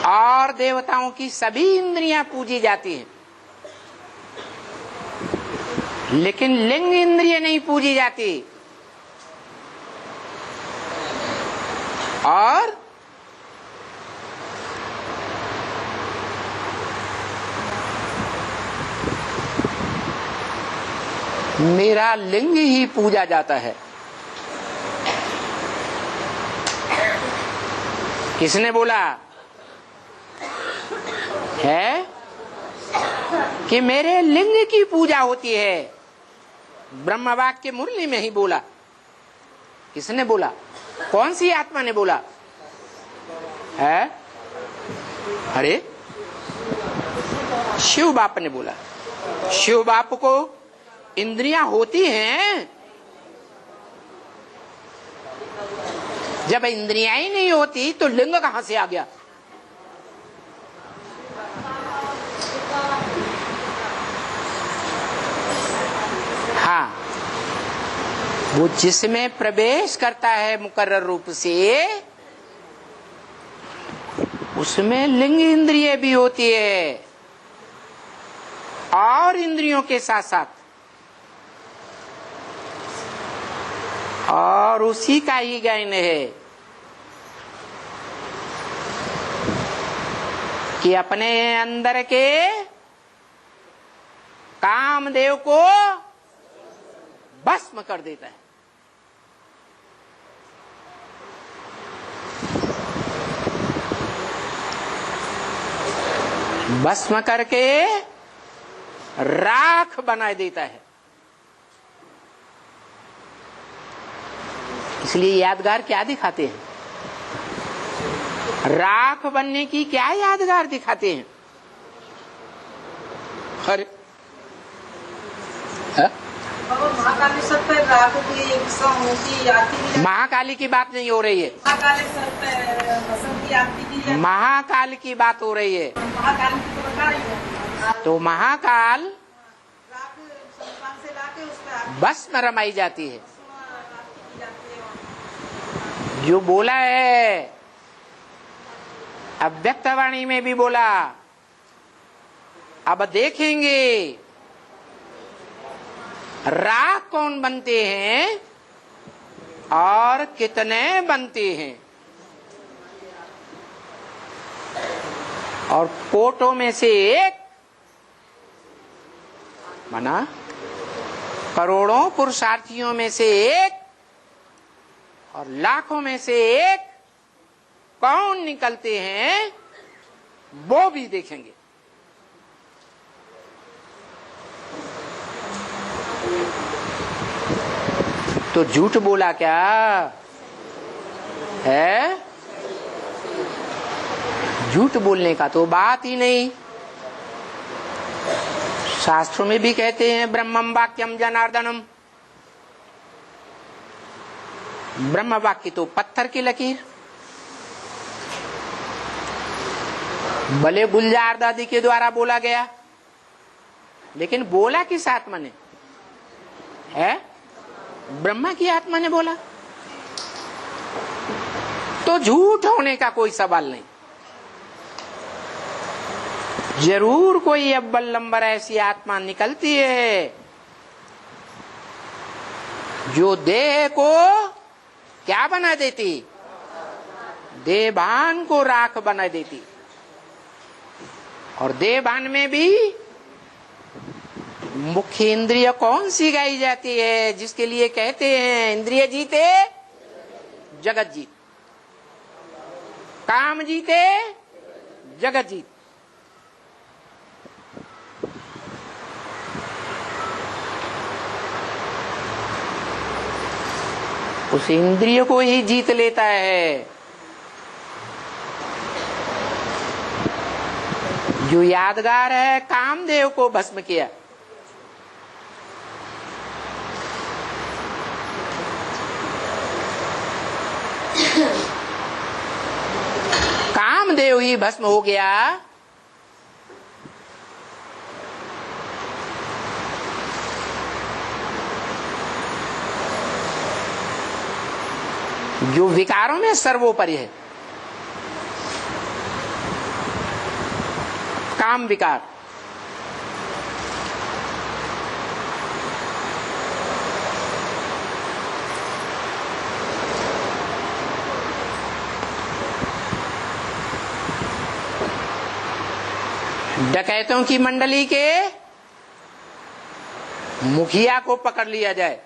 और देवताओं की सभी इंद्रियां पूजी जाती हैं, लेकिन लिंग इंद्रिय नहीं पूजी जाती। और मेरा लिंग ही पूजा जाता है। किसने बोला है कि मेरे लिंग की पूजा होती है? ब्रह्मवाक्य मुरली में ही बोला। किसने बोला? कौन सी आत्मा ने बोला है? अरे शिव बाप ने बोला। शिव बाप को इंद्रियां होती हैं। जब इंद्रियां ही नहीं होती तो लिंग कहां से आ गया? हाँ, वो जिसमें प्रवेश करता है मुकर्रर रूप से, उसमें लिंग इंद्रिय भी होती है और इंद्रियों के साथ साथ, और उसी का ही ज्ञान है कि अपने अंदर के कामदेव को भस्म कर देता है। भस्म करके राख बना देता है। इसलिए यादगार क्या दिखाते हैं? राख बनने की क्या यादगार दिखाते हैं? अरे महाकाली सर पे राख की महाकाली की बात नहीं हो रही है। महाकाली सर पे बसंत की आरती की महाकाल की बात हो रही है। महाकाली की तो बता रही है। तो महाकाल राख संस्थान से लाके उस पे भस्म रमाई जाती है। जो बोला है अव्यक्तवाणी में भी बोला। अब देखेंगे राख कौन बनते हैं और कितने बनते हैं। और कोटों में से एक माना करोड़ों पुरुषार्थियों में से एक और लाखों में से एक कौन निकलते हैं, वो भी देखेंगे। तो झूठ बोला क्या है? झूठ बोलने का तो बात ही नहीं। शास्त्रों में भी कहते हैं ब्रह्मम वाक्यम जनार्दनम। ब्रह्म वाक्य तो पत्थर की लकीर। भले गुलजार दादी के द्वारा बोला गया, लेकिन बोला किस आत्मा ने है? ब्रह्मा की आत्मा ने बोला। तो झूठ होने का कोई सवाल नहीं। जरूर कोई अव्वल नंबर ऐसी आत्मा निकलती है जो देह को क्या बना देती? देहभान को राख बना देती। और देहभान में भी मुख्य इंद्रिय कौन सी गाई जाती है, जिसके लिए कहते हैं इंद्रिय जीते जगत जीत, काम जीते जगत जीत। उस इंद्रिय को ही जीत लेता है जो यादगार है कामदेव को भस्म किया। कामदेव ही भस्म हो गया। जो विकारों में सर्वोपरि है। काम विकार। डकैतों की मंडली के मुखिया को पकड़ लिया जाए,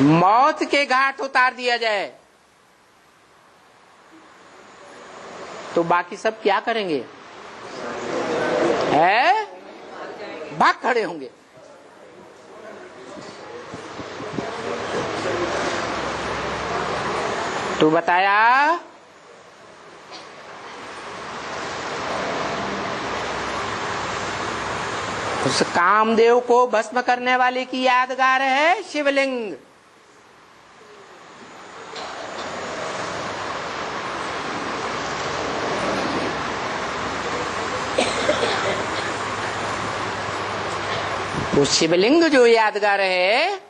मौत के घाट उतार दिया जाए, तो बाकी सब क्या करेंगे? है भाग खड़े होंगे। तो बताया उस कामदेव को भस्म करने वाले की यादगार है शिवलिंग। वो शिवलिंग जो यादगार है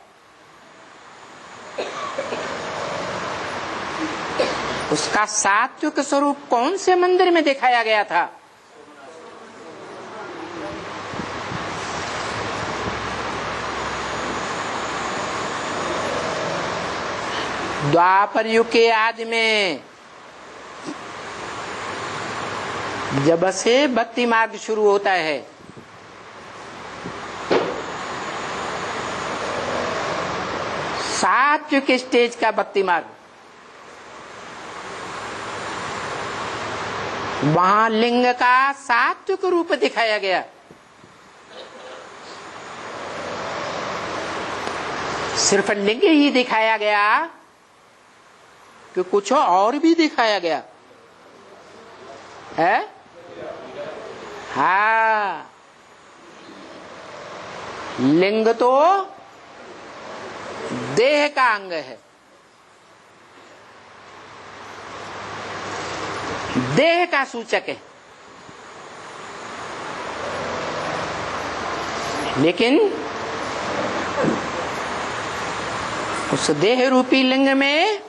उसका सात्विक स्वरूप कौन से मंदिर में दिखाया गया था? द्वापर युग के आदि में जब से भक्ति मार्ग शुरू होता है, सात्विक स्टेज का भक्ति मार्ग, वहां लिंग का सात्विक रूप दिखाया गया। सिर्फ लिंग ही दिखाया गया कि कुछ और भी दिखाया गया है? हाँ, लिंग तो देह का अंग है, देह का सूचक है, लेकिन उस देह रूपी लिंग में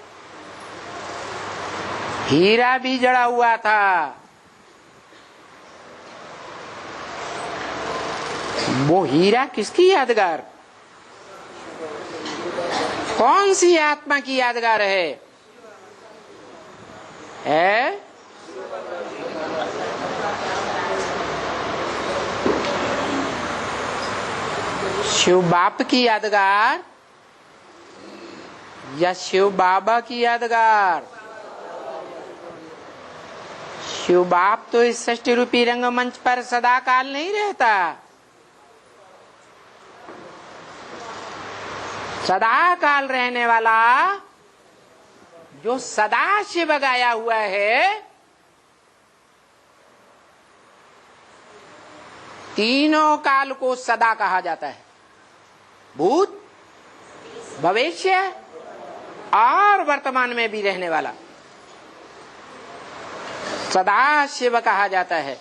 हीरा भी जड़ा हुआ था। वो हीरा किसकी यादगार? कौन सी आत्मा की यादगार है? शिव बाप की यादगार या शिव बाबा की यादगार? शिव बाप तो इस सृष्टि रूपी रंगमंच पर सदा काल नहीं रहता, सदा काल रहने वाला जो सदा शिव गाया हुआ है, तीनों काल को सदा कहा जाता है। भूत, भविष्य और वर्तमान में भी रहने वाला सदा शिव कहा जाता है।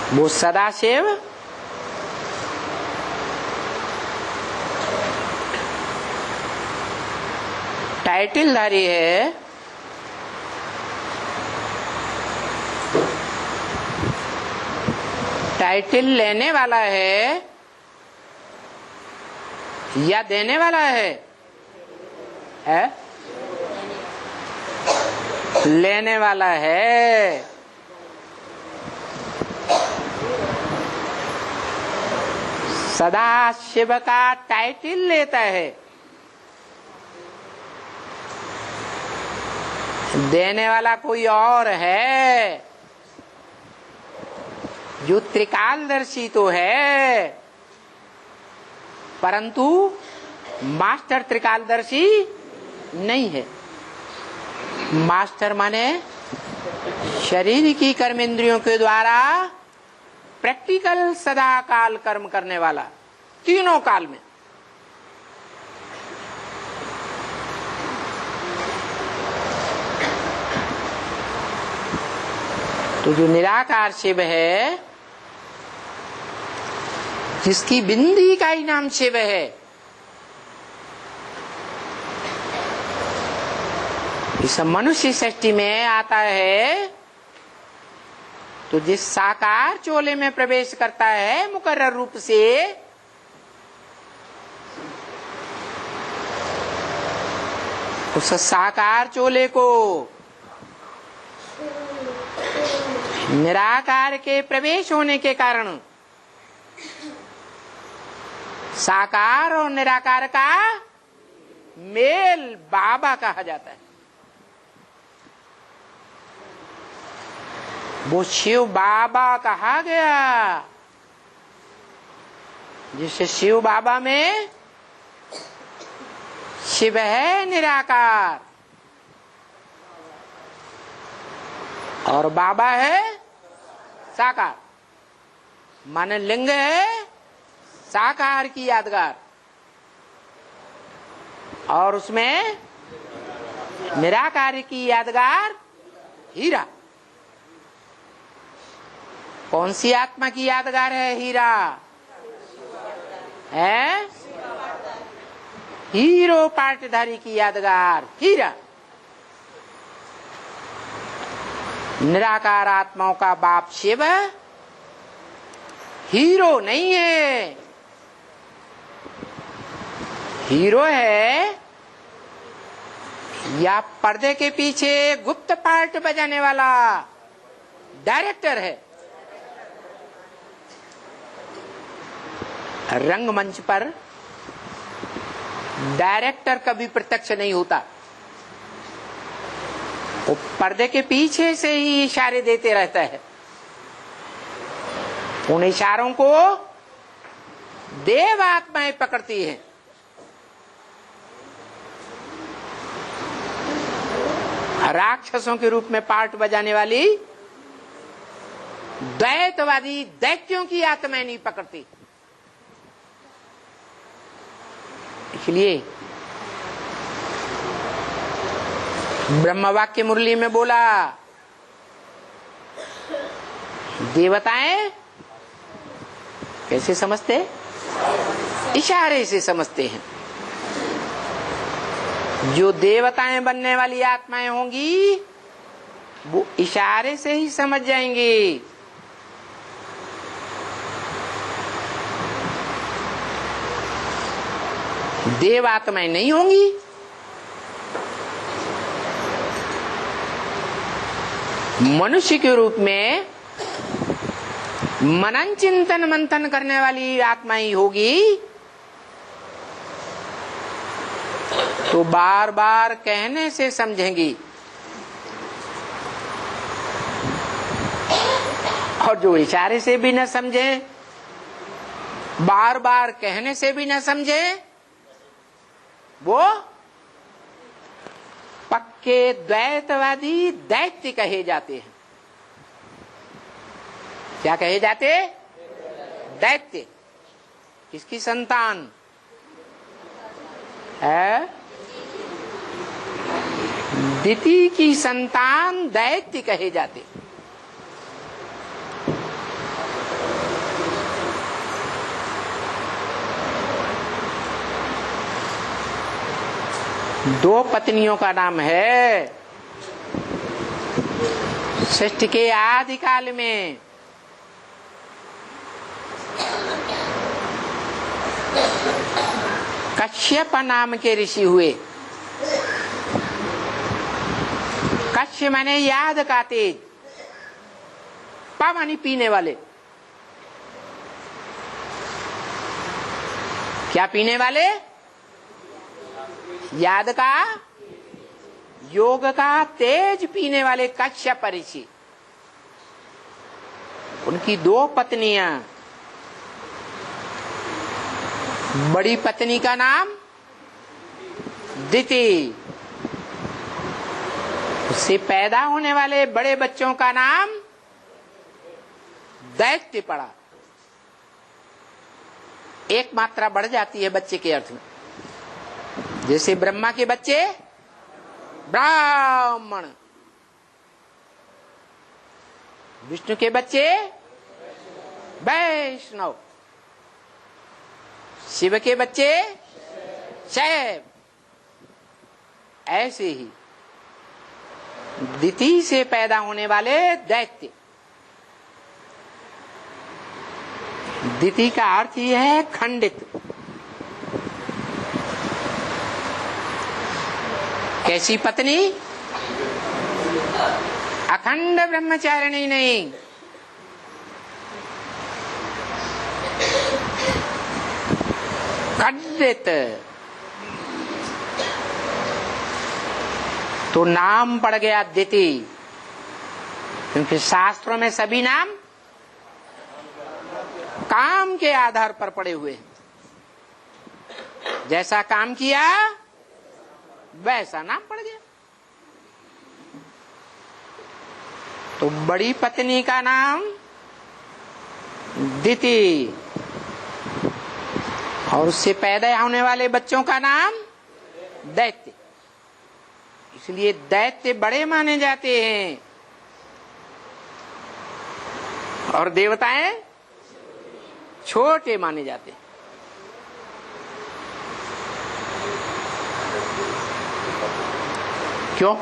वो सदाशिव टाइटलधारी है, टाइटल लेने वाला है या देने वाला है? लेने वाला है। सदा शिव का टाइटल लेता है, देने वाला कोई और है जो त्रिकालदर्शी तो है, परंतु मास्टर त्रिकालदर्शी नहीं है। मास्टर माने शरीर की कर्मेंद्रियों के द्वारा प्रैक्टिकल सदा काल कर्म करने वाला, तीनों काल में। तो जो निराकार शिव है, जिसकी बिंदी का ही नाम शिव है। इस मनुष्य सृष्टि में आता है तो जिस साकार चोले में प्रवेश करता है मुकर्रर रूप से, उस साकार चोले को निराकार के प्रवेश होने के कारण साकार और निराकार का मेल बाबा कहा जाता है। वो शिव बाबा कहा गया। जिस शिव बाबा में शिव है निराकार और बाबा है साकार, माने लिंग है साकार की यादगार और उसमें निराकार की यादगार हीरा। कौन सी आत्मा की यादगार है हीरा? है हीरो पाटधारी की यादगार हीरा। निराकार आत्माओं का बाप शिव हीरो नहीं है, हीरो है या पर्दे के पीछे गुप्त पार्ट बजाने वाला डायरेक्टर है। रंगमंच पर डायरेक्टर कभी प्रत्यक्ष नहीं होता, वो पर्दे के पीछे से ही इशारे देते रहता है। उन इशारों को देव आत्माएं पकड़ती हैं। राक्षसों के रूप में पार्ट बजाने वाली द्वैतवादी दैत्यों की आत्माएं नहीं पकड़ती। इसलिए ब्रह्मवाक्य मुरली में बोला, देवताएं कैसे समझते? इशारे से समझते हैं। जो देवताएं बनने वाली आत्माएं होंगी वो इशारे से ही समझ जाएंगी। देव आत्माएं नहीं होंगी। मनुष्य के रूप में मनन चिंतन मंथन करने वाली आत्माएं होगी तो बार बार कहने से समझेंगी, और जो इशारे से भी न समझे, बार बार कहने से भी न समझे, वो पक्के द्वैतवादी दैत्य कहे जाते हैं। क्या कहे जाते? दैत्य। किसकी संतान है? दिति की संतान दैत्य कहे जाते। दो पत्नियों का नाम है सृष्टि के आदि काल में। कश्यप नाम के ऋषि हुए। कश्य माने याद का तेज, पानी पीने वाले। क्या पीने वाले? याद का, योग का तेज पीने वाले कश्यप ऋषि। उनकी दो पत्नियां, बड़ी पत्नी का नाम दिति, उससे पैदा होने वाले बड़े बच्चों का नाम दैत्य पड़ा। एक मात्रा बढ़ जाती है बच्चे के अर्थ में। जैसे ब्रह्मा के बच्चे ब्राह्मण, विष्णु के बच्चे वैष्णव, शिव के बच्चे शैव। ऐसे ही दिति से पैदा होने वाले दैत्य। दिति का अर्थ यह है खंडित। कैसी पत्नी? अखंड ब्रह्मचारिणी नहीं, खंडित। तो नाम पड़ गया दिति, क्योंकि शास्त्रों में सभी नाम काम के आधार पर पड़े हुए हैं। जैसा काम किया वैसा नाम पड़ गया। तो बड़ी पत्नी का नाम दिति और उससे पैदा होने वाले बच्चों का नाम दैत्य। इसलिए दैत्य बड़े माने जाते हैं और देवताएं छोटे माने जाते हैं। क्यों?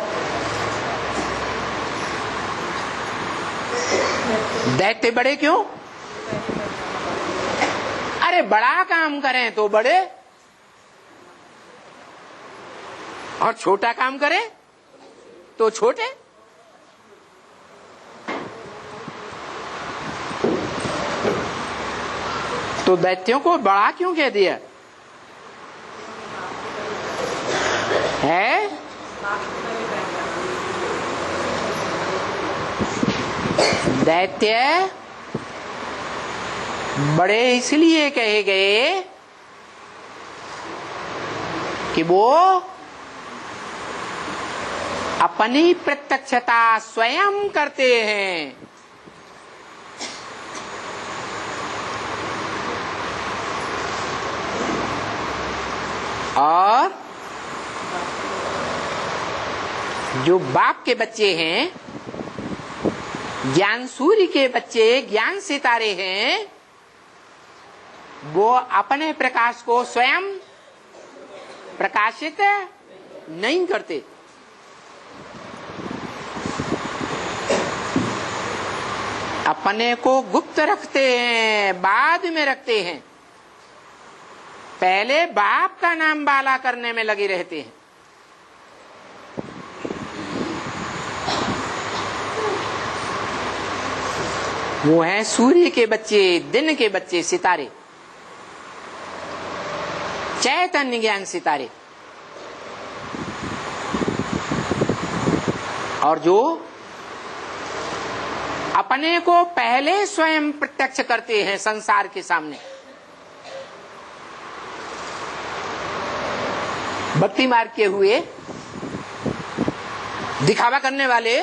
दैत्य बड़े क्यों? अरे बड़ा काम करें तो बड़े और छोटा काम करें तो छोटे। तो दैत्यों को बड़ा क्यों कह दिया है? दैत्य बड़े इसलिए कहे गए कि वो अपनी प्रत्यक्षता स्वयं करते हैं। और जो बाप के बच्चे हैं, ज्ञान सूर्य के बच्चे ज्ञान सितारे हैं, वो अपने प्रकाश को स्वयं प्रकाशित नहीं करते। अपने को गुप्त रखते हैं, बाद में रखते हैं। पहले बाप का नाम बाला करने में लगे रहते हैं। वो हैं सूर्य के बच्चे, दिन के बच्चे, सितारे, चैतन्य ज्ञान सितारे। और जो अपने को पहले स्वयं प्रत्यक्ष करते हैं संसार के सामने। भक्ति मार्ग के हुए दिखावा करने वाले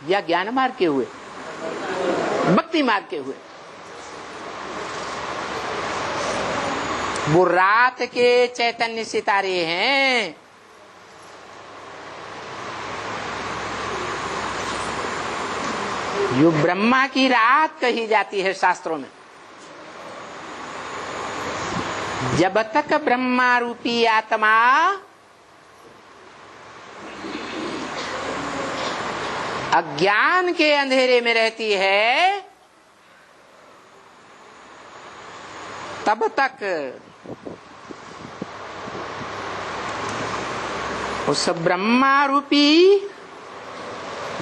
या ज्ञान मार्ग के हुए? भक्ति मार्ग के हुए। वो रात के चैतन्य सितारे हैं। जो ब्रह्मा की रात कही जाती है शास्त्रों में। जब तक ब्रह्मा रूपी आत्मा अज्ञान के अंधेरे में रहती है, तब तक उस ब्रह्मा रूपी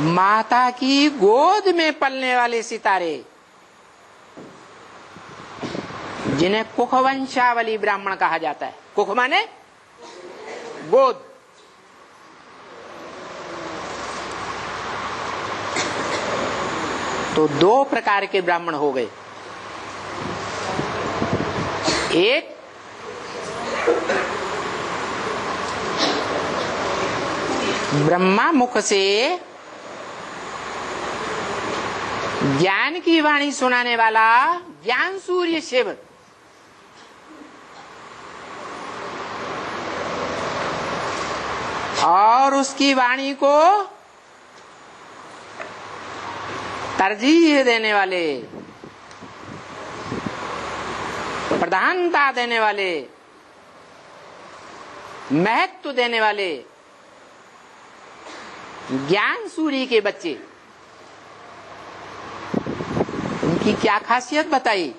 माता की गोद में पलने वाले सितारे, जिन्हें कुखवंशावली ब्राह्मण कहा जाता है। कुख माने गोद। तो दो प्रकार के ब्राह्मण हो गए। एक ब्रह्मा मुख से ज्ञान की वाणी सुनाने वाला ज्ञान सूर्य शिव, और उसकी वाणी को तरजीह देने वाले प्रधानता देने वाले, महत्व देने वाले ज्ञान सूर्य के बच्चे, उनकी क्या खासियत बताई?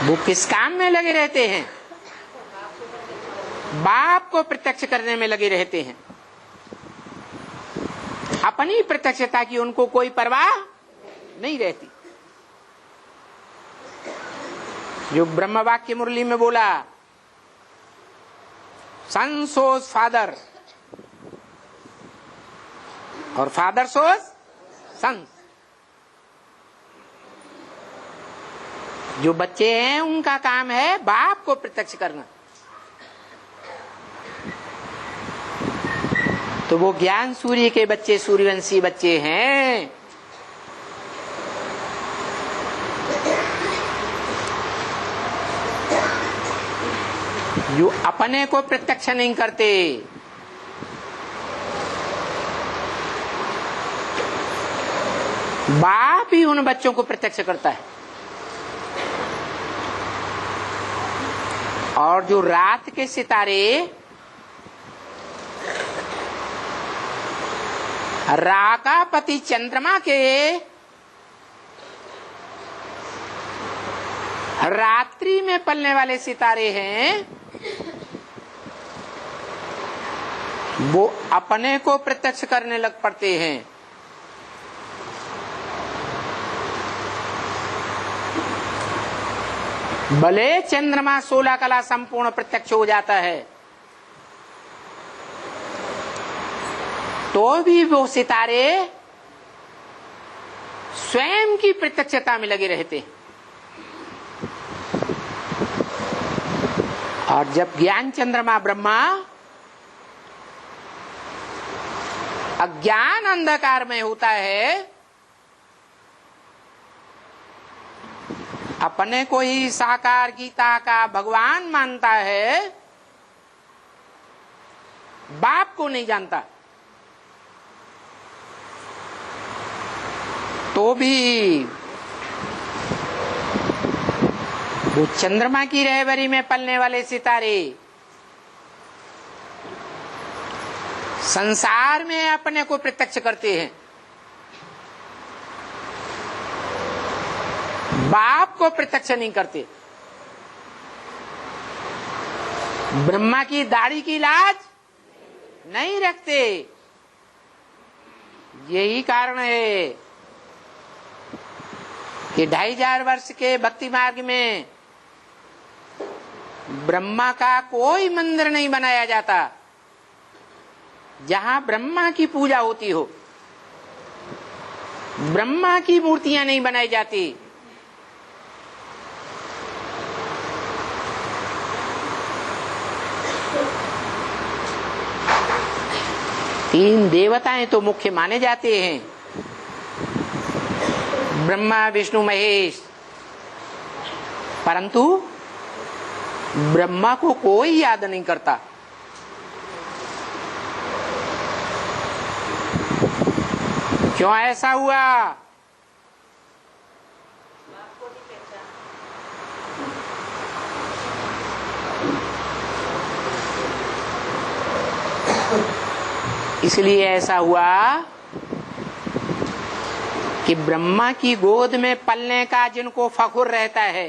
वो किस काम में लगे रहते हैं? बाप को प्रत्यक्ष करने में लगे रहते हैं। अपनी प्रत्यक्षता की उनको कोई परवाह नहीं रहती। जो ब्रह्म वाक्य मुरली में बोला, सन सोज फादर और फादर सोज सन। जो बच्चे हैं उनका काम है बाप को प्रत्यक्ष करना। तो वो ज्ञान सूर्य के बच्चे, सूर्यवंशी बच्चे हैं। जो अपने को प्रत्यक्ष नहीं करते, बाप ही उन बच्चों को प्रत्यक्ष करता है। और जो रात के सितारे राकापति चंद्रमा के रात्रि में पलने वाले सितारे हैं, वो अपने को प्रत्यक्ष करने लग पड़ते हैं। भले चंद्रमा 16 कला संपूर्ण प्रत्यक्ष हो जाता है, तो भी वो सितारे स्वयं की प्रत्यक्षता में लगे रहते हैं। और जब ज्ञान चंद्रमा ब्रह्मा अज्ञान अंधकार में होता है, अपने को ही साकार गीता का भगवान मानता है, बाप को नहीं जानता, तो भी वो चंद्रमा की रहबरी में पलने वाले सितारे संसार में अपने को प्रत्यक्ष करते हैं, बाप को प्रत्यक्ष नहीं करते। ब्रह्मा की दाढ़ी की लाज नहीं रखते। यही कारण है कि 2500 वर्ष के भक्ति मार्ग में ब्रह्मा का कोई मंदिर नहीं बनाया जाता जहां ब्रह्मा की पूजा होती हो। ब्रह्मा की मूर्तियां नहीं बनाई जाती। तीन देवताएं तो मुख्य माने जाते हैं, ब्रह्मा विष्णु महेश, परंतु ब्रह्मा को कोई याद नहीं करता। क्यों ऐसा हुआ? इसलिए ऐसा हुआ कि ब्रह्मा की गोद में पलने का जिनको फखुर रहता है,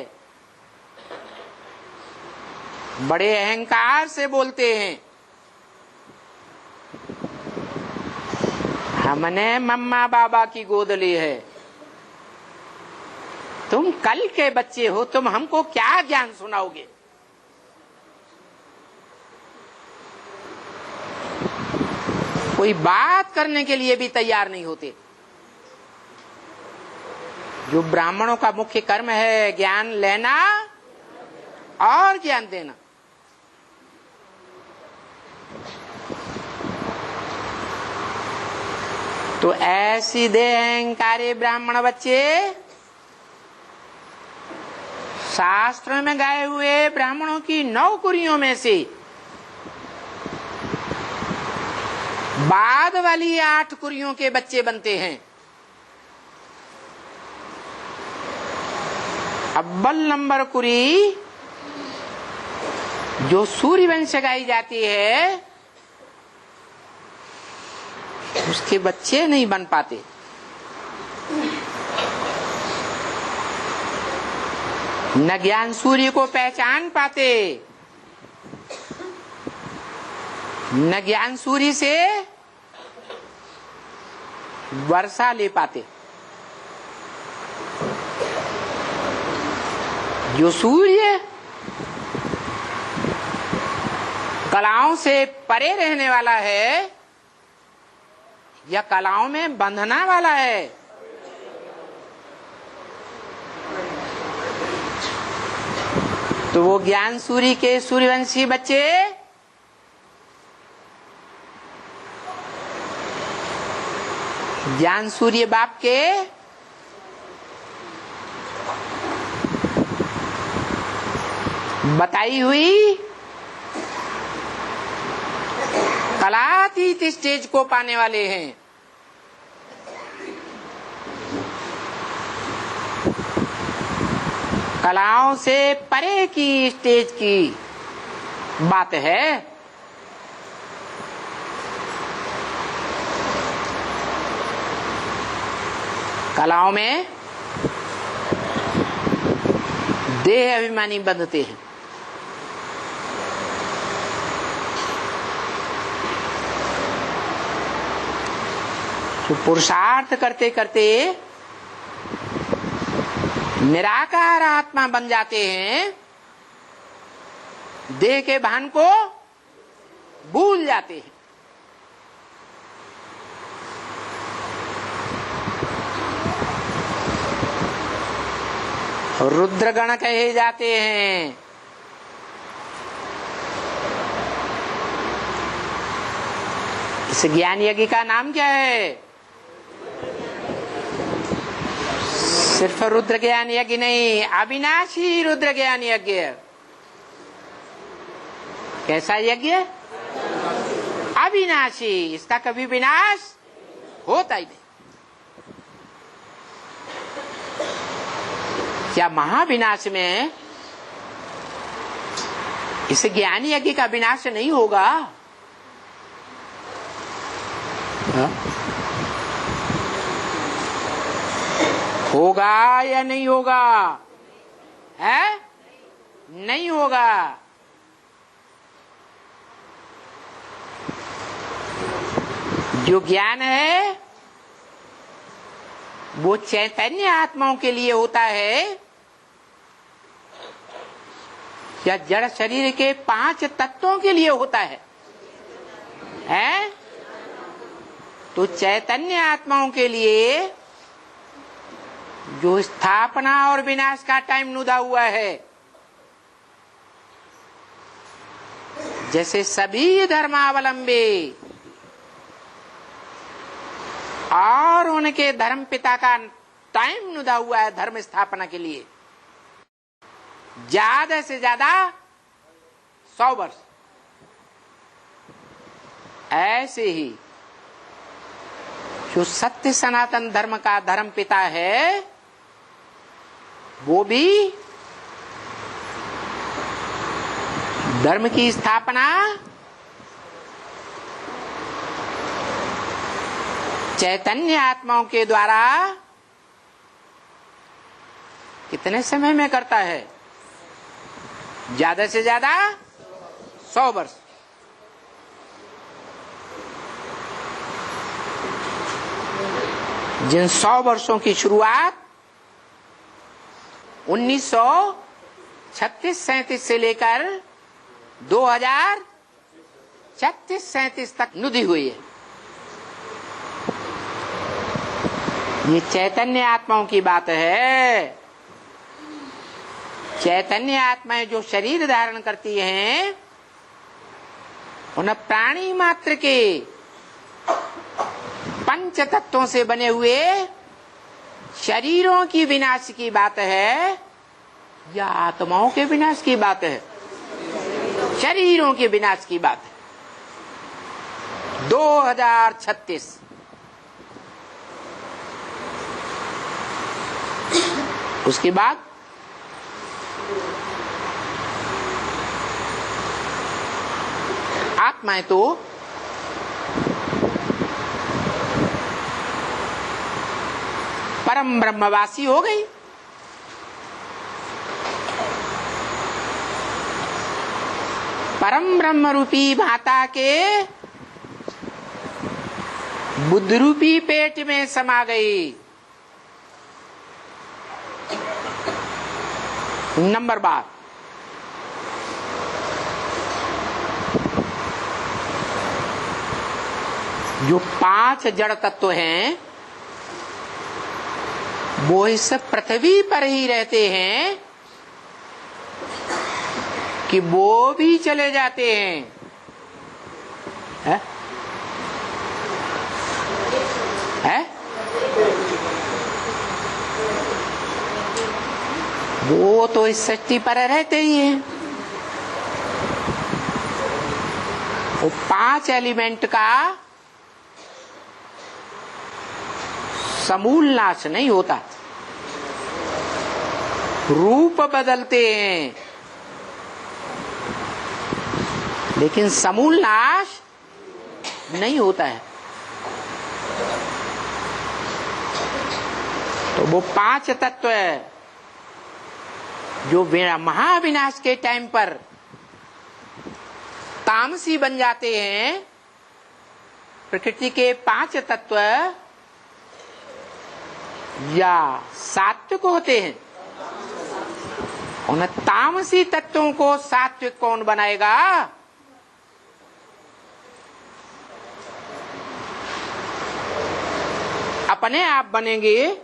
बड़े अहंकार से बोलते हैं, हमने मम्मा बाबा की गोद ली है, तुम कल के बच्चे हो, तुम हमको क्या ज्ञान सुनाओगे? कोई बात करने के लिए भी तैयार नहीं होते। जो ब्राह्मणों का मुख्य कर्म है ज्ञान लेना और ज्ञान देना। तो ऐसी दे अहंकारी ब्राह्मण बच्चे शास्त्र में गाए हुए ब्राह्मणों की 9 कुरियों में से बाद वाली 8 कुरियों के बच्चे बनते हैं। अव्वल नंबर कुरी जो सूर्यवंश गाई जाती है उसके बच्चे नहीं बन पाते। न ज्ञान सूर्य को पहचान पाते, न ज्ञान सूर्य से वर्षा ले पाते। जो सूर्य कलाओं से परे रहने वाला है या कलाओं में बंधना वाला है, तो वो ज्ञान सूर्य के सूर्यवंशी बच्चे ज्ञान सूर्य बाप के बताई हुई कलातीत स्टेज को पाने वाले हैं। कलाओं से परे की स्टेज की बात है। कलाओं में देह अभिमानी बंधते हैं। तो पुरुषार्थ करते करते निराकार आत्मा बन जाते हैं, देह के भान को भूल जाते हैं। रुद्रगण कहे जाते हैं। इस ज्ञान यज्ञ का नाम क्या है? सिर्फ रुद्र ज्ञान यज्ञ नहीं, अविनाशी रुद्र ज्ञान यज्ञ। कैसा यज्ञ? अविनाशी, इसका कभी विनाश होता ही नहीं। क्या महाविनाश में इस ज्ञान यज्ञ का विनाश नहीं होगा? होगा या नहीं होगा? है? नहीं होगा। जो ज्ञान है वो चैतन्य आत्माओं के लिए होता है या जड़ शरीर के 5 तत्वों के लिए होता है? हैं? तो चैतन्य आत्माओं के लिए जो स्थापना और विनाश का टाइम नुदा हुआ है, जैसे सभी धर्मावलंबी और उनके धर्म पिता का टाइम नुदा हुआ है धर्म स्थापना के लिए, ज्यादा से ज्यादा 100 वर्ष, ऐसे ही जो सत्य सनातन धर्म का धर्म पिता है वो भी धर्म की स्थापना चैतन्य आत्माओं के द्वारा कितने समय में करता है? ज्यादा से ज्यादा 100 वर्ष। जिन 100 वर्षों की शुरुआत 1936-37 से लेकर 2036-37 तक नुदी हुई है। ये चैतन्य आत्माओं की बात है। चैतन्य आत्माएं जो शरीर धारण करती हैं उन प्राणी मात्र के 5 तत्वों से बने हुए शरीरों की विनाश की बात है या आत्माओं के विनाश की बात है? शरीरों के विनाश की बात है। 2036 उसके बाद आत्माएं तो परम ब्रह्मवासी हो गई। परम ब्रह्म रूपी माता के बुद्ध रूपी पेट में समा गई। नंबर बार जो 5 जड़ तत्व हैं वो इस पृथ्वी पर ही रहते हैं कि वो भी चले जाते हैं, है? वो तो इस सृष्टि पर रहते ही हैं। वो 5 एलिमेंट का समूल नाश नहीं होता, रूप बदलते हैं लेकिन समूल नाश नहीं होता है। तो वो 5 तत्व है जो महाविनाश के टाइम पर तामसी बन जाते हैं। प्रकृति के 5 तत्व या सात्विक होते हैं। उन तामसी तत्वों को सात्विक कौन बनाएगा? अपने आप बनेंगे।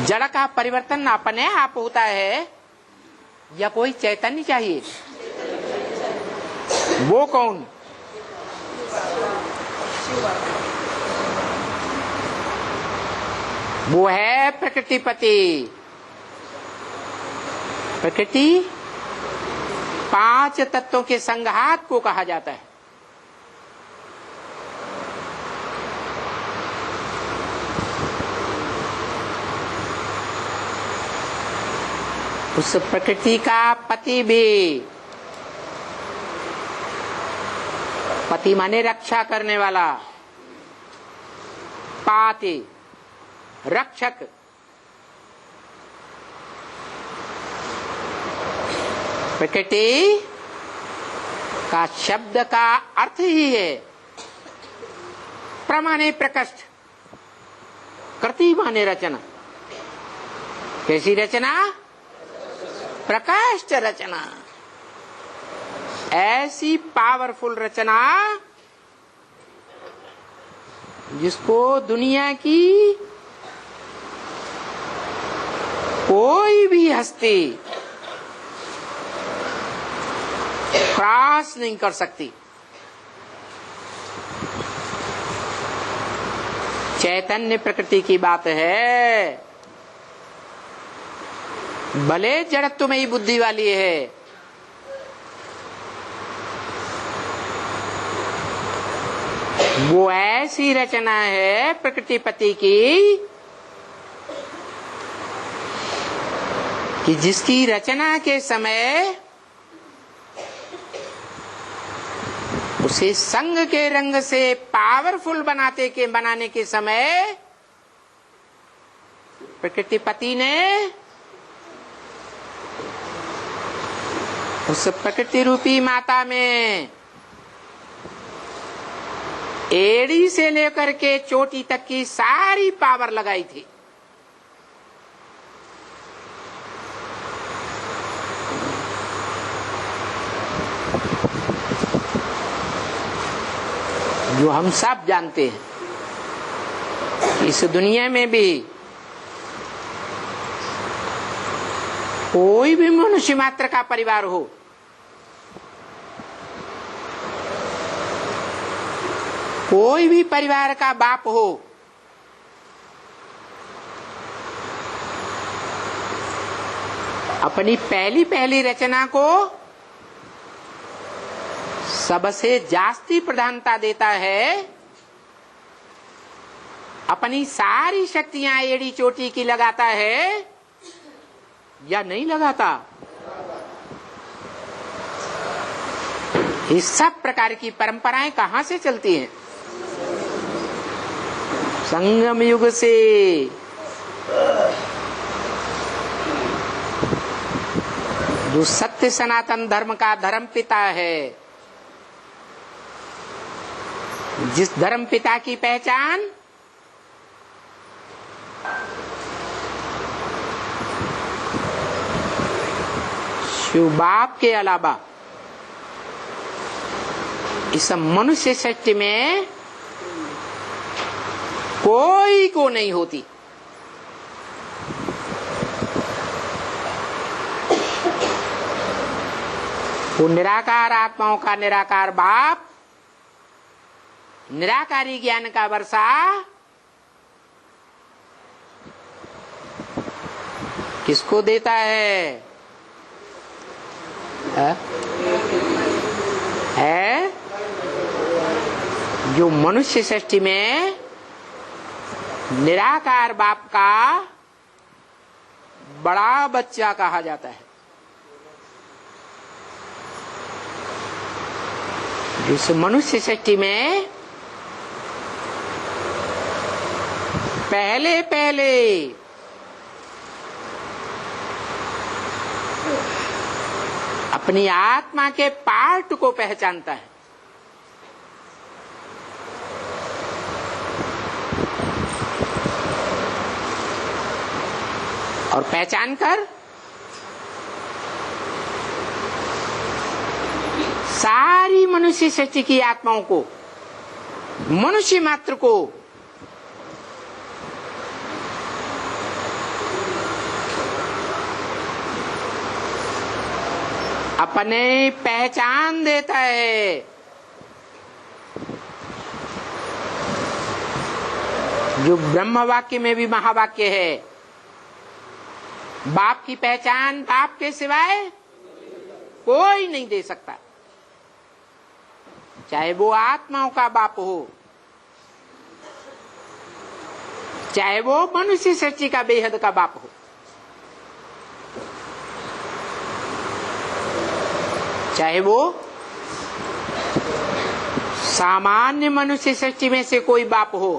जड़ का परिवर्तन अपने आप होता है या कोई चैतन्य चाहिए? वो कौन? वो है प्रकृतिपति। प्रकृति 5 तत्वों के संघात को कहा जाता है। उस प्रकृति का पति भी, पति माने रक्षा करने वाला, पाति रक्षक। प्रकृति का शब्द का अर्थ ही है प्रमाणे प्रकृष्ट, कृति माने रचना। कैसी रचना? प्रकृष्ट रचना। ऐसी पावरफुल रचना जिसको दुनिया की कोई भी हस्ती क्रॉस नहीं कर सकती। चैतन्य प्रकृति की बात है। भले जड़त्व में ही बुद्धि वाली है, वो ऐसी रचना है प्रकृतिपति की कि जिसकी रचना के समय उसे संग के रंग से पावरफुल बनाने के समय प्रकृतिपति ने उस प्रकृति रूपी माता में एड़ी से लेकर के चोटी तक की सारी पावर लगाई थी। जो हम सब जानते हैं। इस दुनिया में भी कोई भी मनुष्य मात्र का परिवार हो, कोई भी परिवार का बाप हो, अपनी पहली रचना को सबसे जास्ती प्रधानता देता है। अपनी सारी शक्तियां एड़ी चोटी की लगाता है या नहीं लगाता? इस सब प्रकार की परंपराएं कहां से चलती हैं? संगम युग से। जो सत्य सनातन धर्म का धर्म पिता है, जिस धर्म पिता की पहचान शिव बाप के अलावा इस मनुष्य सृष्टि में कोई को नहीं होती। वो निराकार आत्माओं का निराकार बाप निराकारी ज्ञान का वर्षा किसको देता है? जो मनुष्य सृष्टि में निराकार बाप का बड़ा बच्चा कहा जाता है। जिस मनुष्य सृष्टि में पहले पहले अपनी आत्मा के पार्ट को पहचानता है, और पहचान कर सारी मनुष्य सृष्टि की आत्माओं को, मनुष्य मात्र को अपने पहचान देता है। जो ब्रह्म वाक्य में भी महावाक्य है, बाप की पहचान बाप के सिवाय कोई नहीं दे सकता, चाहे वो आत्माओं का बाप हो, चाहे वो मनुष्य सृष्टि का बेहद का बाप हो, चाहे वो सामान्य मनुष्य सृष्टि में से कोई बाप हो।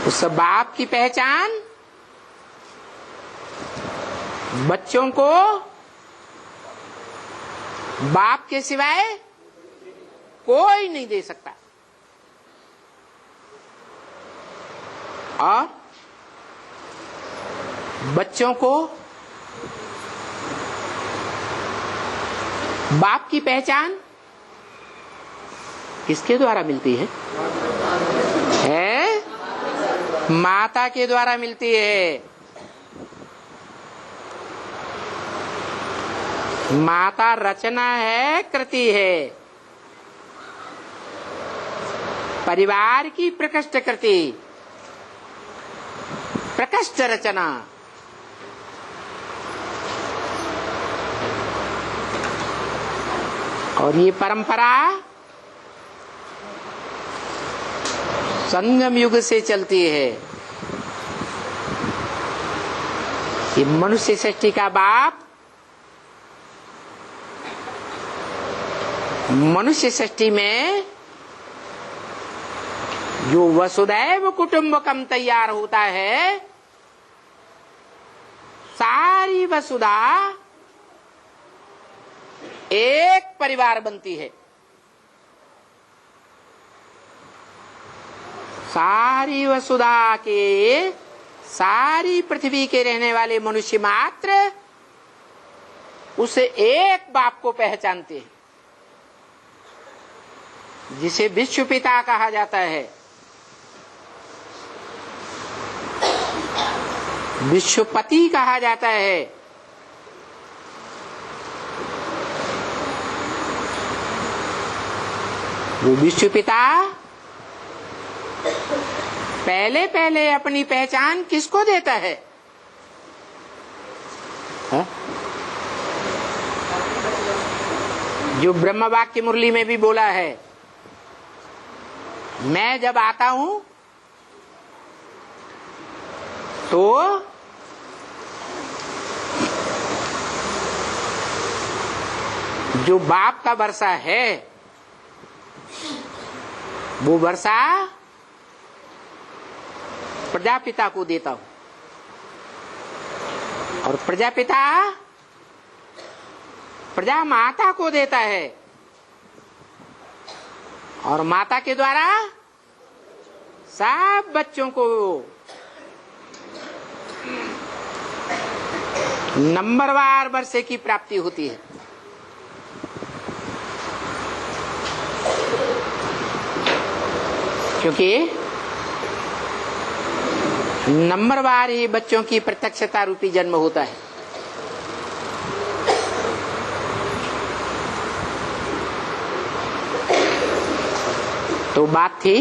उस बाप की पहचान बच्चों को बाप के सिवाय कोई नहीं दे सकता, और बच्चों को बाप की पहचान किसके द्वारा मिलती है? माता के द्वारा मिलती है। माता रचना है, कृति है, परिवार की प्रकृष्ट कृति, प्रकृष्ट रचना। और ये परंपरा संगम युग से चलती है। ये मनुष्य सृष्टि का बाप मनुष्य सृष्टि में जो वसुदैव कुटुंबकम तैयार होता है, सारी वसुधा एक परिवार बनती है। सारी वसुधा के, सारी पृथ्वी के रहने वाले मनुष्य मात्र उसे एक बाप को पहचानते हैं, जिसे विश्व पिता कहा जाता है, विश्वपति कहा जाता है। वो विश्व पिता पहले पहले अपनी पहचान किसको देता है? जो ब्रह्म वाक्य मुरली में भी बोला है, मैं जब आता हूं तो जो बाप का वर्षा है वो वर्षा प्रजापिता को देता हूं, और प्रजापिता प्रजा माता को देता है, और माता के द्वारा सब बच्चों को नंबरवार वर्षे की प्राप्ति होती है। क्योंकि नंबरवार ही बच्चों की प्रत्यक्षता रूपी जन्म होता है। तो बात थी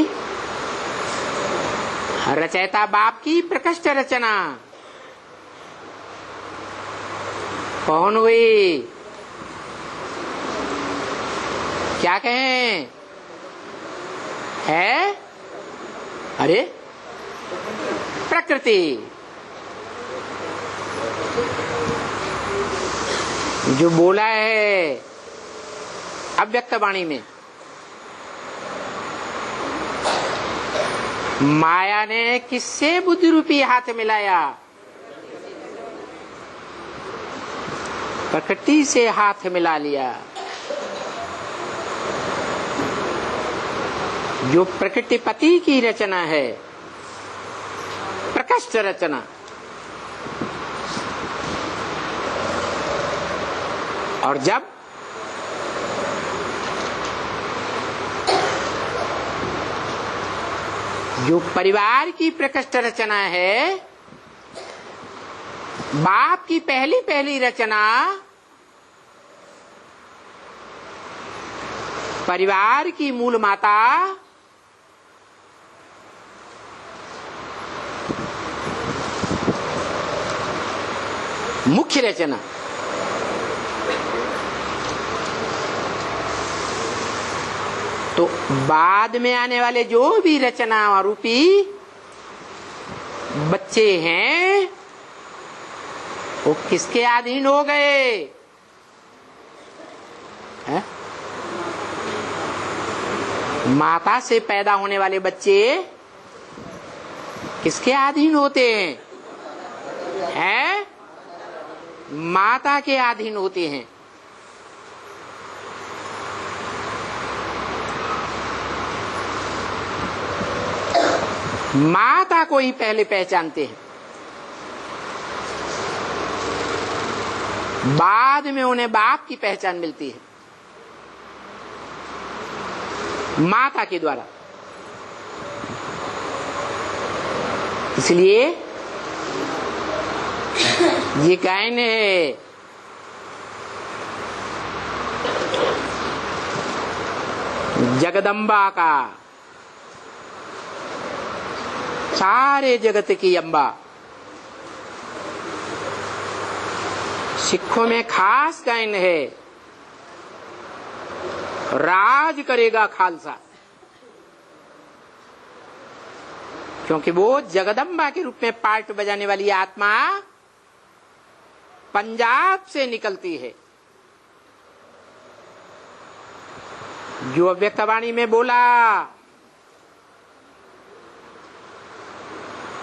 रचयिता बाप की प्रकृष्ट रचना कौन हुई, क्या कहें, है अरे प्रकृति। जो बोला है अव्यक्त वाणी में, माया ने किससे बुद्धि रूपी हाथ मिलाया, प्रकृति से हाथ मिला लिया। जो प्रकृति पति की रचना है, प्रकृष्ट रचना, और जब जो परिवार की प्रकृष्ट रचना है, बाप की पहली पहली रचना परिवार की मूल माता मुख्य रचना, तो बाद में आने वाले जो भी रचना रूपी बच्चे हैं वो किसके अधीन हो गए है? माता से पैदा होने वाले बच्चे किसके अधीन होते हैं? माता के अधीन होते हैं। माता को ही पहले पहचानते हैं, बाद में उन्हें बाप की पहचान मिलती है माता के द्वारा। इसलिए ये गायन है जगदम्बा का, सारे जगत की अम्बा। सिखों में खास गायन है राज करेगा खालसा, क्योंकि वो जगदम्बा के रूप में पार्ट बजाने वाली आत्मा पंजाब से निकलती है। जो अव्यक्तवाणी में बोला,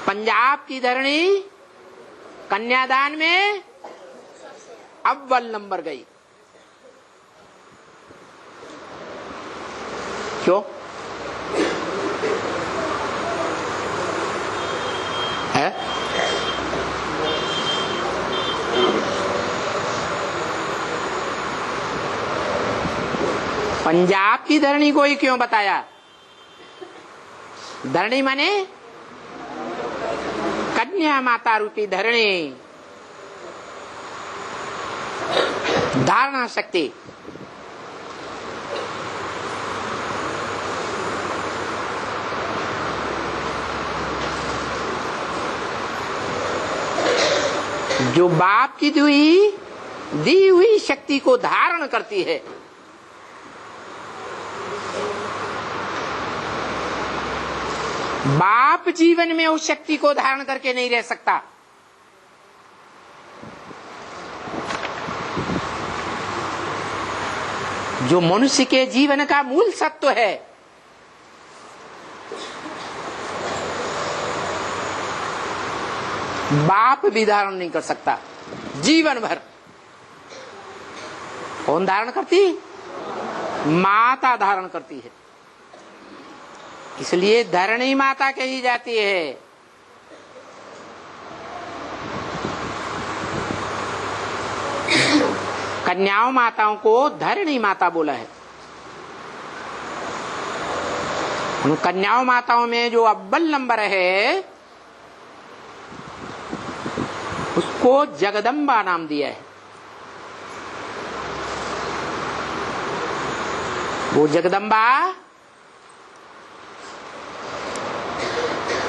पंजाब की धरणी कन्यादान में अव्वल नंबर गई। क्यों है? पंजाब की धरणी को ही क्यों बताया? धरणी माने कन्या माता रूपी धरणी, धारणा शक्ति। जो बाप की दी हुई शक्ति को धारण करती है, बाप जीवन में उस शक्ति को धारण करके नहीं रह सकता। जो मनुष्य के जीवन का मूल सत्व है, बाप भी धारण नहीं कर सकता जीवन भर। कौन धारण करती? माता धारण करती है। इसलिए धरणी माता कही जाती है। कन्याओं माताओं को धरणी माता बोला है। उन कन्याओं माताओं में जो अव्वल नंबर है उसको जगदम्बा नाम दिया है। वो जगदम्बा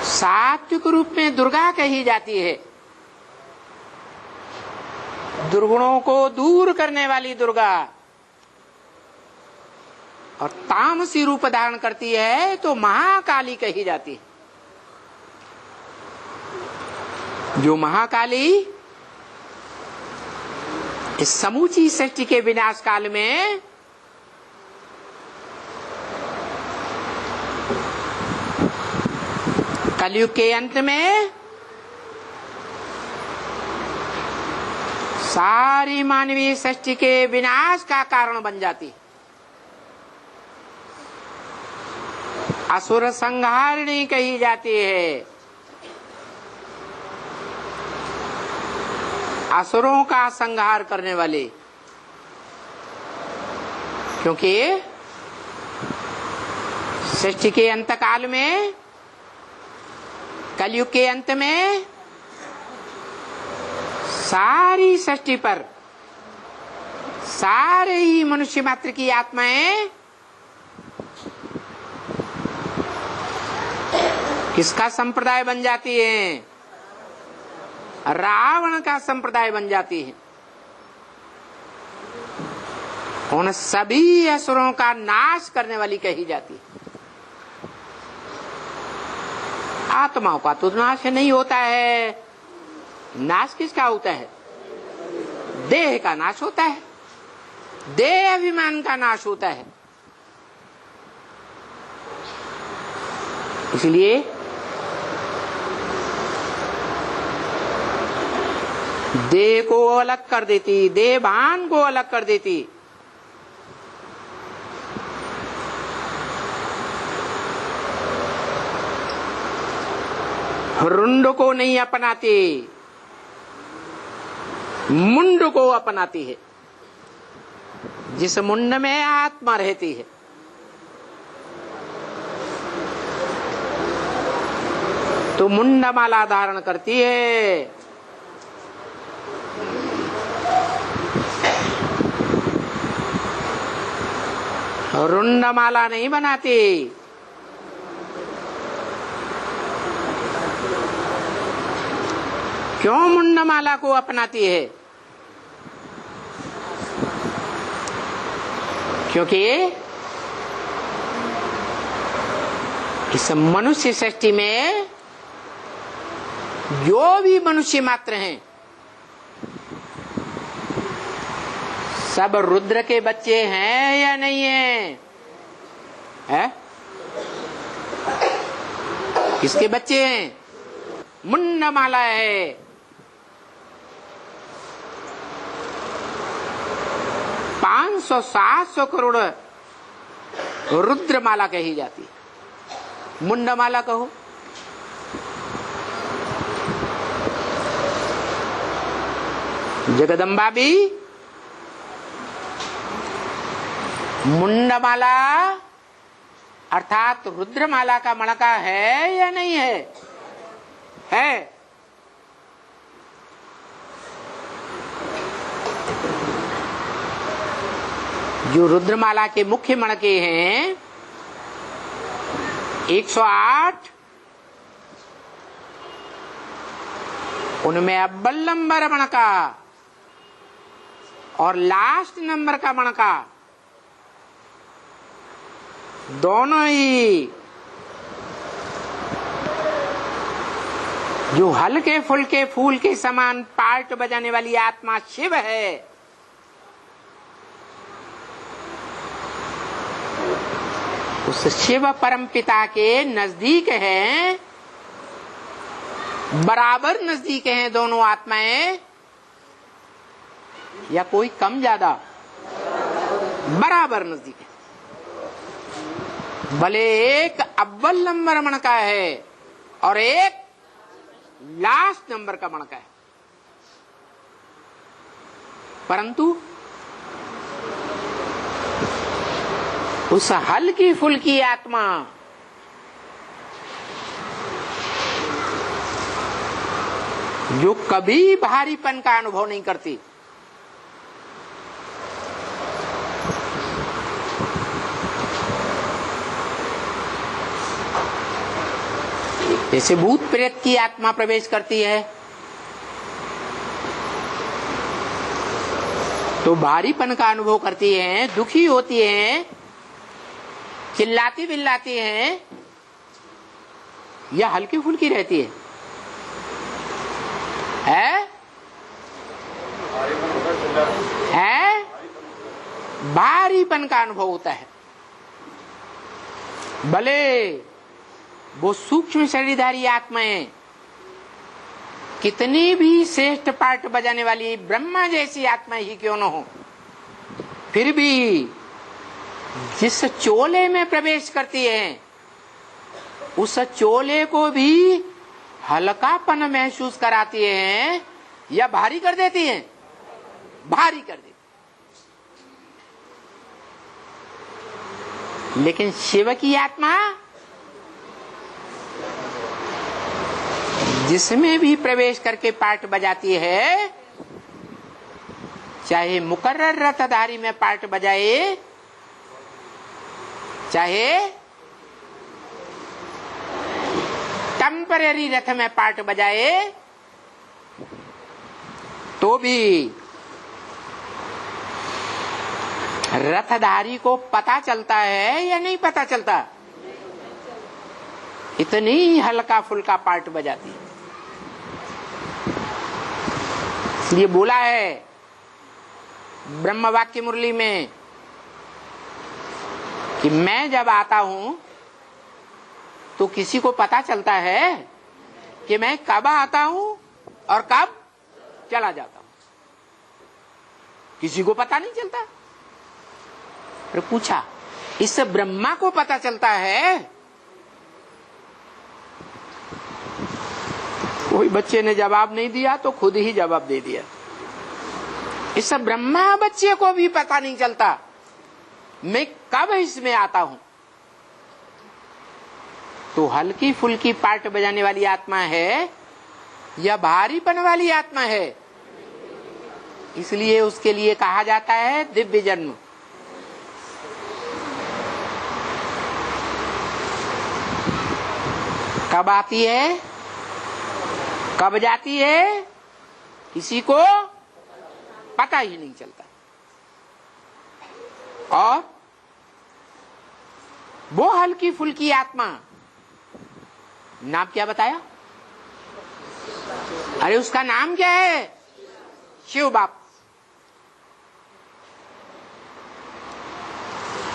सात्विक रूप में दुर्गा कही जाती है। दुर्गुणों को दूर करने वाली दुर्गा, और तामसी रूप धारण करती है तो महाकाली कही जाती है। जो महाकाली इस समूची सृष्टि के विनाश काल में कलयुग के अंत में सारी मानवीय सृष्टि के विनाश का कारण बन जाती। असुर संहारिणी कही जाती है। असुरों का संहार करने वाले, क्योंकि सृष्टि के अंत काल में, कलयुग के अंत में सारी सृष्टि पर सारे ही मनुष्य मात्र की आत्माएं किसका संप्रदाय बन जाती है? रावण का संप्रदाय बन जाती है। उन सभी असुरों का नाश करने वाली कही जाती है। आत्माओं का तो नाश नहीं होता है। नाश किसका होता है? देह का नाश होता है। देह अभिमान का नाश होता है। इसलिए देह को अलग कर देती, देह भान को अलग कर देती। रुंड को नहीं अपनाती, मुंड को अपनाती है। जिस मुंड में आत्मा रहती है, तो मुंडमाला धारण करती है। रुंडमाला नहीं बनाती। क्यों मुंडमाला को अपनाती है? क्योंकि इस मनुष्य सृष्टि में जो भी मनुष्य मात्र हैं, सब रुद्र के बच्चे हैं या नहीं हैं? है? किसके बच्चे हैं? मुंडमाला है। 500-700 करोड़ रुद्रमाला कही जाती है। मुंडमाला कहो। जगदम्बा भी मुंडमाला अर्थात रुद्रमाला का मणका है या नहीं है? है। जो रुद्रमाला के मुख्य मणके हैं 108, उनमें अव्वल नंबर मणका और लास्ट नंबर का मणका दोनों ही जो हल्के फुल्के फूल के समान पार्ट बजाने वाली आत्मा शिव है, उस शिव परम पिता के नजदीक है, बराबर नजदीक हैं दोनों आत्माएं, या कोई कम ज्यादा? बराबर नजदीक है। भले एक अव्वल नंबर मन का है और एक लास्ट नंबर का मन का है, परंतु उस हल्की फुल्की आत्मा जो कभी भारीपन का अनुभव नहीं करती, जैसे भूत प्रेत की आत्मा प्रवेश करती है तो भारीपन का अनुभव करती हैं, दुखी होती हैं, चिल्लाती बिल्लाती हैं, या हल्की फुल्की रहती है? है भारीपन का अनुभव होता है। भले वो सूक्ष्म शरीरधारी आत्माएं कितनी भी श्रेष्ठ पार्ट बजाने वाली ब्रह्मा जैसी आत्मा ही क्यों न हो, फिर भी जिस चोले में प्रवेश करती है उस चोले को भी हल्कापन महसूस कराती है या भारी कर देती है? भारी कर देती। लेकिन शिव की आत्मा जिसमें भी प्रवेश करके पार्ट बजाती है, चाहे मुकर्रर रथधारी में पार्ट बजाए, चाहे टेम्परेरी रथ में पार्ट बजाए, तो भी रथधारी को पता चलता है या नहीं पता चलता? इतनी हल्का फुल्का पार्ट बजाती है। इसलिए बोला है ब्रह्म वाक्य मुरली में कि मैं जब आता हूं तो किसी को पता चलता है कि मैं कब आता हूं और कब चला जाता हूं? किसी को पता नहीं चलता। फिर पूछा, इस ब्रह्मा को पता चलता है? कोई बच्चे ने जवाब नहीं दिया तो खुद ही जवाब दे दिया। इस ब्रह्मा बच्चे को भी पता नहीं चलता मैं कब इसमें आता हूं। तो हल्की फुल्की पार्ट बजाने वाली आत्मा है या भारीपन वाली आत्मा है? इसलिए उसके लिए कहा जाता है दिव्य जन्म। कब आती है, कब जाती है, किसी को पता ही नहीं चलता। और वो हल्की फुल्की आत्मा, नाम क्या बताया? अरे उसका नाम क्या है? शिव बाप।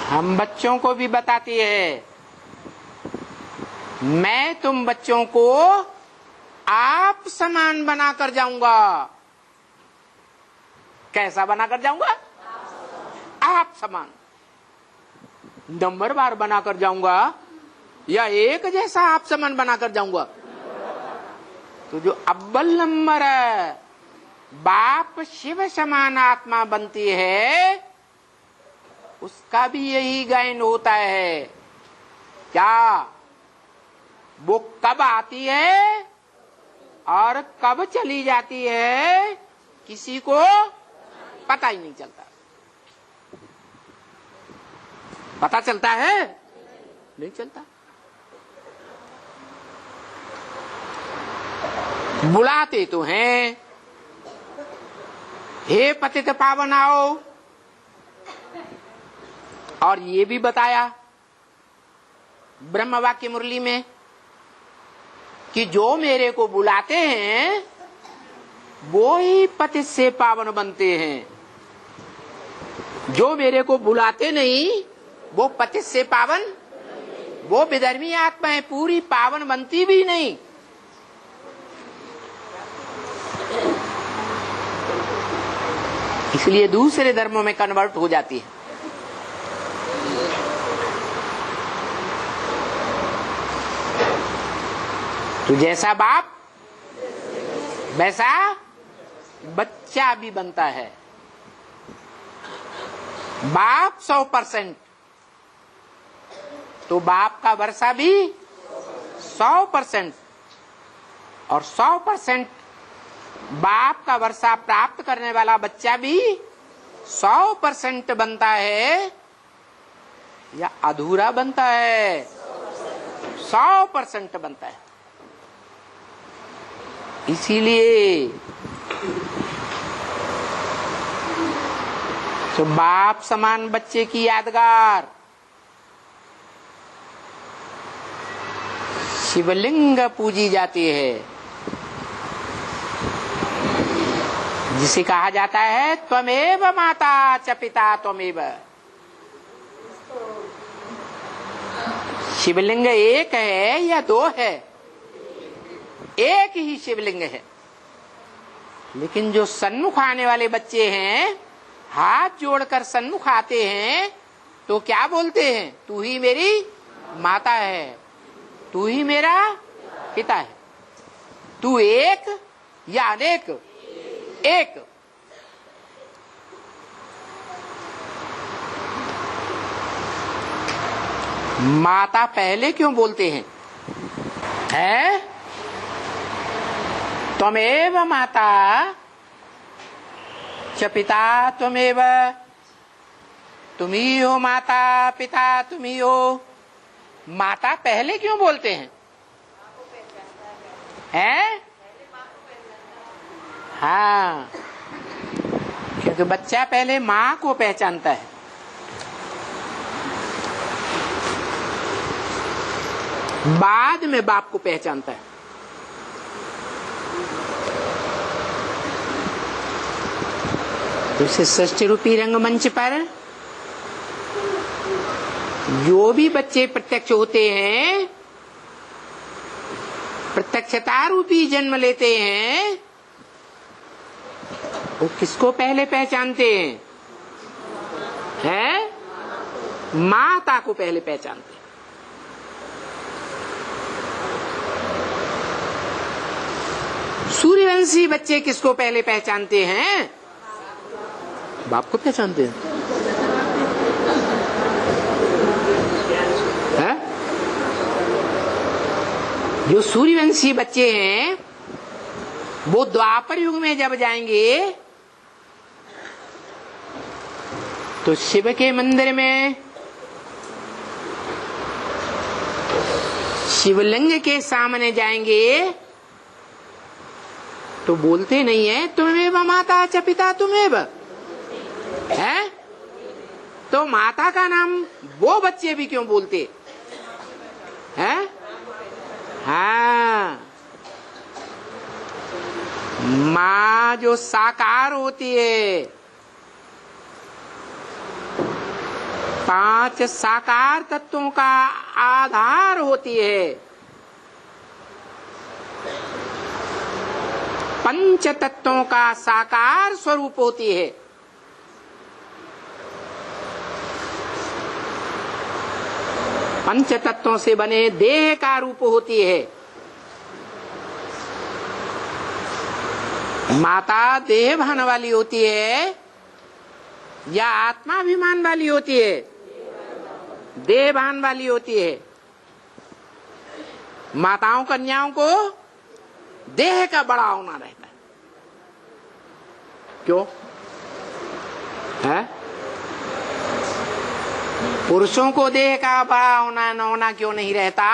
हम बच्चों को भी बताती है, मैं तुम बच्चों को आप समान बनाकर जाऊंगा। कैसा बनाकर जाऊंगा? आप समान। नंबर बार बनाकर जाऊंगा या एक जैसा आप समान बनाकर जाऊंगा? तो जो अव्वल नंबर है, बाप शिव समान आत्मा बनती है, उसका भी यही गायन होता है। क्या वो कब आती है और कब चली जाती है किसी को पता ही नहीं चलता। पता चलता है? नहीं चलता। बुलाते तो हैं, हे पतित पावन आओ, और ये भी बताया ब्रह्म वाक्य मुरली में कि जो मेरे को बुलाते हैं वो ही पतित से पावन बनते हैं, जो मेरे को बुलाते नहीं वो पतित से पावन, वो विधर्मी आत्माएं पूरी पावन बनती भी नहीं। इसलिए दूसरे धर्मों में कन्वर्ट हो जाती है। तो जैसा बाप वैसा बच्चा भी बनता है। बाप 100%, तो बाप का वर्षा भी 100%, और 100% बाप का वर्षा प्राप्त करने वाला बच्चा भी 100% बनता है या अधूरा बनता है? 100% बनता है। इसीलिए तो बाप समान बच्चे की यादगार शिवलिंग पूजी जाती है, जिसे कहा जाता है त्वमेव माता च पिता त्वमेव। शिवलिंग एक है या दो है? एक ही शिवलिंग है। लेकिन जो सन्मुख आने वाले बच्चे हैं, हाथ जोड़कर सन्मुख आते हैं, तो क्या बोलते हैं? तू ही मेरी माता है, तू ही मेरा पिता है। तू एक या अनेक? एक। माता पहले क्यों बोलते हैं? है त्वमेव माता च पिता त्वमेव, तुम ही हो माता, पिता तुम ही हो। माता पहले क्यों बोलते हैं? हैं? हाँ, क्योंकि बच्चा पहले माँ को पहचानता है। बाद में बाप को पहचानता है। उसे सृष्टि रूपी रंगमंच पर जो भी बच्चे प्रत्यक्ष होते हैं, प्रत्यक्षता रूपी जन्म लेते हैं, वो किसको पहले पहचानते हैं? हैं? माता को पहले पहचानते हैं। सूर्यवंशी बच्चे किसको पहले पहचानते हैं? बाप को पहचानते हैं। है? जो सूर्यवंशी बच्चे हैं वो द्वापर युग में जब जाएंगे तो शिव के मंदिर में शिवलिंग के सामने जाएंगे तो बोलते नहीं है तुमेव माता च पिता तुमेव, है? तो माता का नाम वो बच्चे भी क्यों बोलते हैं? हाँ, माँ जो साकार होती है, 5 साकार तत्वों का आधार होती है, 5 तत्वों का साकार स्वरूप होती है। पंच तत्वों से बने देह का रूप होती है। माता देह भान वाली होती है या आत्माभिमान वाली होती है? देह भान वाली होती है। माताओं कन्याओं को देह का बड़ा होना रहता है। क्यों है? पुरुषों को देह का बड़ा होना न होना क्यों नहीं रहता?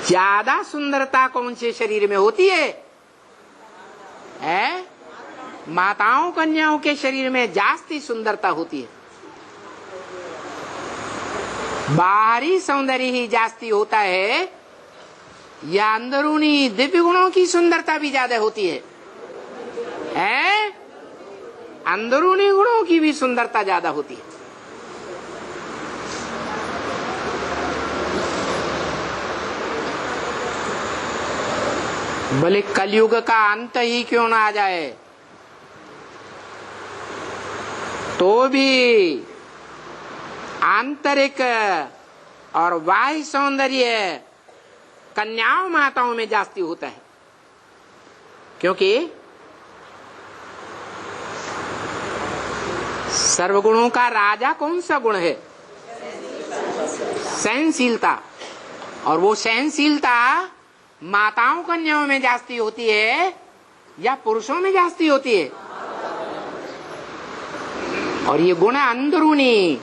ज्यादा सुंदरता कौन से शरीर में होती है? माताओं कन्याओं के शरीर में जास्ती सुंदरता होती है। बाहरी सौंदर्य ही जास्ती होता है या अंदरूनी दिव्य गुणों की सुंदरता भी ज्यादा होती है? अंदरूनी गुणों की भी सुंदरता ज्यादा होती है। भले कलयुग का अंत ही क्यों ना आ जाए तो भी आंतरिक और बाह्य सौंदर्य कन्याओं माताओं में जास्ती होता है, क्योंकि सर्वगुणों का राजा कौन सा गुण है? सहनशीलता। और वो सहनशीलता माताओं कन्याओं में जास्ती होती है या पुरुषों में जास्ती होती है? और ये गुण अंदरूनी